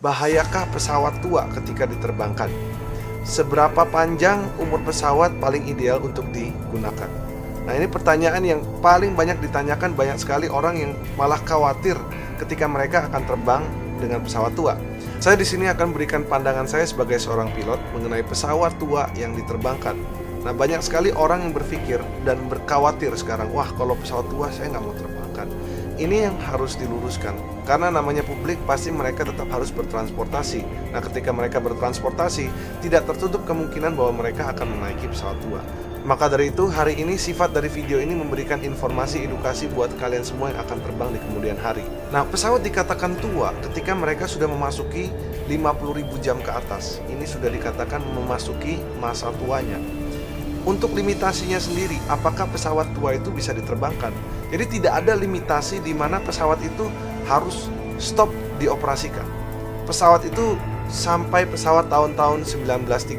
bahayakah pesawat tua ketika diterbangkan? Seberapa panjang umur pesawat paling ideal untuk digunakan? Nah, ini pertanyaan yang paling banyak ditanyakan. Banyak sekali orang yang malah khawatir ketika mereka akan terbang dengan pesawat tua. Saya di sini akan berikan pandangan saya sebagai seorang pilot mengenai pesawat tua yang diterbangkan. Nah, banyak sekali orang yang berpikir dan berkhawatir sekarang, wah, kalau pesawat tua saya nggak mau terbangkan. Ini yang harus diluruskan, karena namanya publik pasti mereka tetap harus bertransportasi. Nah, ketika mereka bertransportasi, tidak tertutup kemungkinan bahwa mereka akan menaiki pesawat tua. Maka dari itu, hari ini sifat dari video ini memberikan informasi edukasi buat kalian semua yang akan terbang di kemudian hari. Nah, pesawat dikatakan tua ketika mereka sudah memasuki 50.000 jam ke atas. Ini sudah dikatakan memasuki masa tuanya. Untuk limitasinya sendiri, apakah pesawat tua itu bisa diterbangkan? Jadi tidak ada limitasi di mana pesawat itu harus stop dioperasikan. Pesawat itu sampai pesawat tahun-tahun 1930,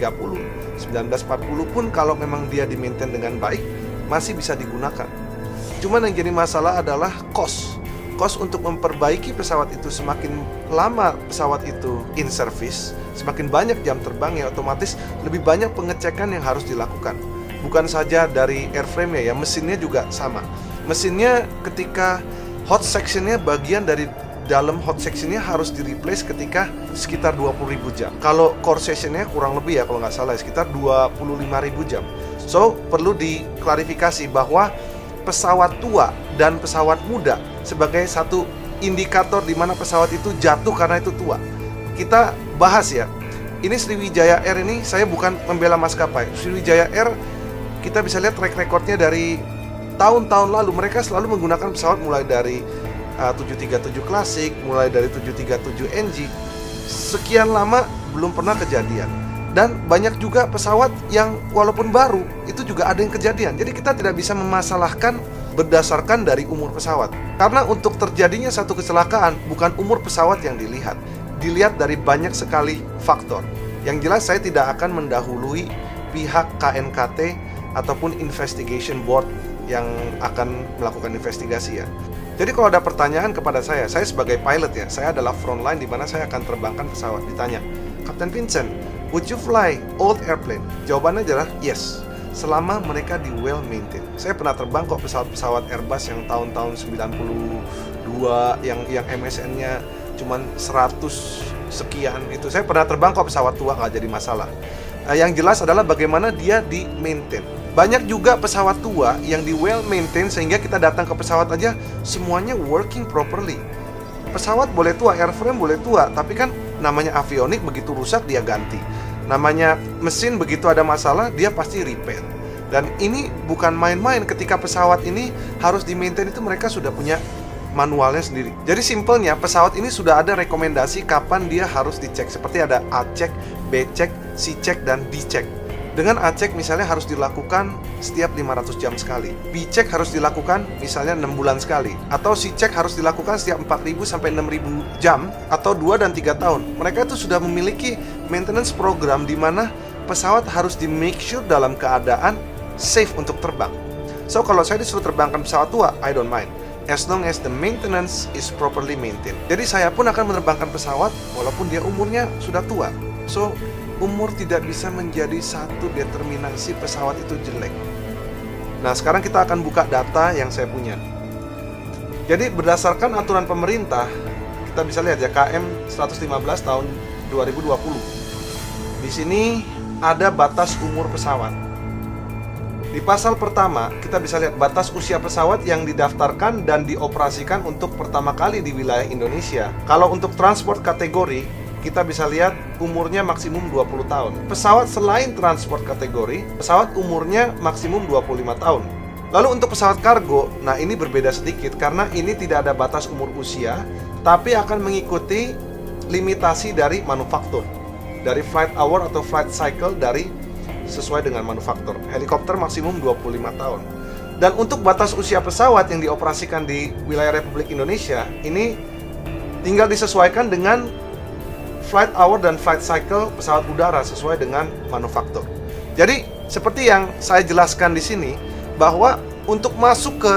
1940 pun kalau memang dia di-maintain dengan baik, masih bisa digunakan. Cuman yang jadi masalah adalah cost. Cost untuk memperbaiki pesawat itu, semakin lama pesawat itu in service, semakin banyak jam terbang, ya otomatis lebih banyak pengecekan yang harus dilakukan. Bukan saja dari airframe-nya ya, mesinnya juga sama. Mesinnya ketika hot section-nya, bagian dari dalam hot section-nya harus di-replace ketika sekitar 20.000 jam. Kalau core section-nya kurang lebih ya, kalau nggak salah sekitar 25.000 jam. So, perlu diklarifikasi bahwa pesawat tua dan pesawat muda sebagai satu indikator di mana pesawat itu jatuh karena itu tua. Kita bahas ya. Ini Sriwijaya Air ini, saya bukan membela maskapai. Sriwijaya Air, kita bisa lihat track recordnya dari tahun-tahun lalu. Mereka selalu menggunakan pesawat mulai dari 737 klasik, mulai dari 737 NG. Sekian lama belum pernah kejadian. Dan banyak juga pesawat yang walaupun baru, itu juga ada yang kejadian. Jadi kita tidak bisa memasalahkan berdasarkan dari umur pesawat. Karena untuk terjadinya satu kecelakaan, bukan umur pesawat yang dilihat. Dilihat dari banyak sekali faktor. Yang jelas saya tidak akan mendahului pihak KNKT ataupun investigation board yang akan melakukan investigasi ya. Jadi kalau ada pertanyaan kepada saya sebagai pilot ya, saya adalah frontline di mana saya akan terbangkan pesawat. Ditanya, Kapten Vincent, would you fly old airplane? Jawabannya adalah yes, selama mereka di well maintained. Saya pernah terbang kok pesawat-pesawat Airbus yang tahun-tahun 92, yang MSN-nya cuman 100 sekian itu. Saya pernah terbang kok pesawat tua, nggak jadi masalah. Yang jelas adalah bagaimana dia di maintain. Banyak juga pesawat tua yang di well maintain sehingga kita datang ke pesawat aja semuanya working properly. Pesawat boleh tua, airframe boleh tua, tapi kan namanya avionik, begitu rusak dia ganti. Namanya mesin, begitu ada masalah dia pasti repair. Dan ini bukan main-main, ketika pesawat ini harus di maintain itu mereka sudah punya manualnya sendiri. Jadi simpelnya pesawat ini sudah ada rekomendasi kapan dia harus dicek. Seperti ada A check, B check, C check, dan D check. Dengan A check misalnya harus dilakukan setiap 500 jam sekali. B check harus dilakukan misalnya 6 bulan sekali. Atau C check harus dilakukan setiap 4.000 sampai 6.000 jam atau 2 dan 3 tahun. Mereka itu sudah memiliki maintenance program di mana pesawat harus di make sure dalam keadaan safe untuk terbang. So kalau saya disuruh terbangkan pesawat tua, I don't mind, as long as the maintenance is properly maintained. Jadi saya pun akan menerbangkan pesawat walaupun dia umurnya sudah tua. So umur tidak bisa menjadi satu determinasi pesawat itu jelek. Nah, sekarang kita akan buka data yang saya punya. Jadi berdasarkan aturan pemerintah, kita bisa lihat ya, KM 115 tahun 2020. Di sini ada batas umur pesawat. Di pasal pertama, kita bisa lihat batas usia pesawat yang didaftarkan dan dioperasikan untuk pertama kali di wilayah Indonesia. Kalau untuk transport kategori, kita bisa lihat umurnya maksimum 20 tahun. Pesawat selain transport kategori, pesawat umurnya maksimum 25 tahun. Lalu untuk pesawat kargo, nah ini berbeda sedikit karena ini tidak ada batas umur usia, tapi akan mengikuti limitasi dari manufaktur, dari flight hour atau flight cycle dari sesuai dengan manufaktur. Helikopter maksimum 25 tahun. Dan untuk batas usia pesawat yang dioperasikan di wilayah Republik Indonesia, ini tinggal disesuaikan dengan flight hour dan flight cycle pesawat udara sesuai dengan manufaktur. Jadi seperti yang saya jelaskan di sini, bahwa untuk masuk ke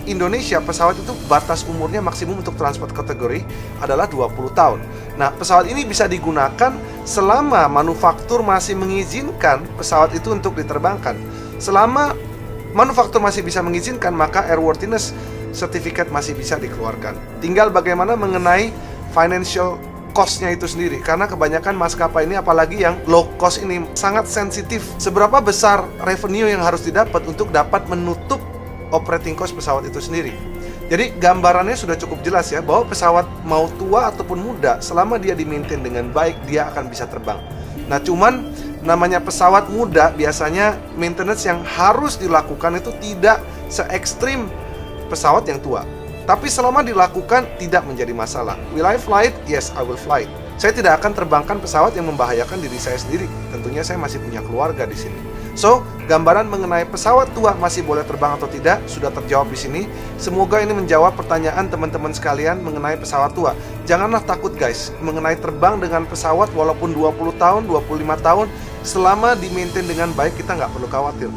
Indonesia pesawat itu batas umurnya maksimum untuk transport kategori adalah 20 tahun. Nah, pesawat ini bisa digunakan selama manufaktur masih mengizinkan pesawat itu untuk diterbangkan. Selama manufaktur masih bisa mengizinkan, maka airworthiness certificate masih bisa dikeluarkan. Tinggal bagaimana mengenai financial cost-nya itu sendiri, karena kebanyakan maskapai ini, apalagi yang low cost ini, sangat sensitif seberapa besar revenue yang harus didapat untuk dapat menutup operating cost pesawat itu sendiri. Jadi gambarannya sudah cukup jelas ya, bahwa pesawat mau tua ataupun muda, selama dia di-maintain dengan baik, dia akan bisa terbang. Nah, cuman namanya pesawat muda, biasanya maintenance yang harus dilakukan itu tidak se-ekstrim pesawat yang tua. Tapi selama dilakukan, tidak menjadi masalah. Will I fly it? Yes, I will fly it. Saya tidak akan terbangkan pesawat yang membahayakan diri saya sendiri. Tentunya saya masih punya keluarga di sini. So, gambaran mengenai pesawat tua masih boleh terbang atau tidak sudah terjawab di sini. Semoga ini menjawab pertanyaan teman-teman sekalian mengenai pesawat tua. Janganlah takut guys, mengenai terbang dengan pesawat walaupun 20 tahun, 25 tahun, selama di-maintain dengan baik, kita nggak perlu khawatir.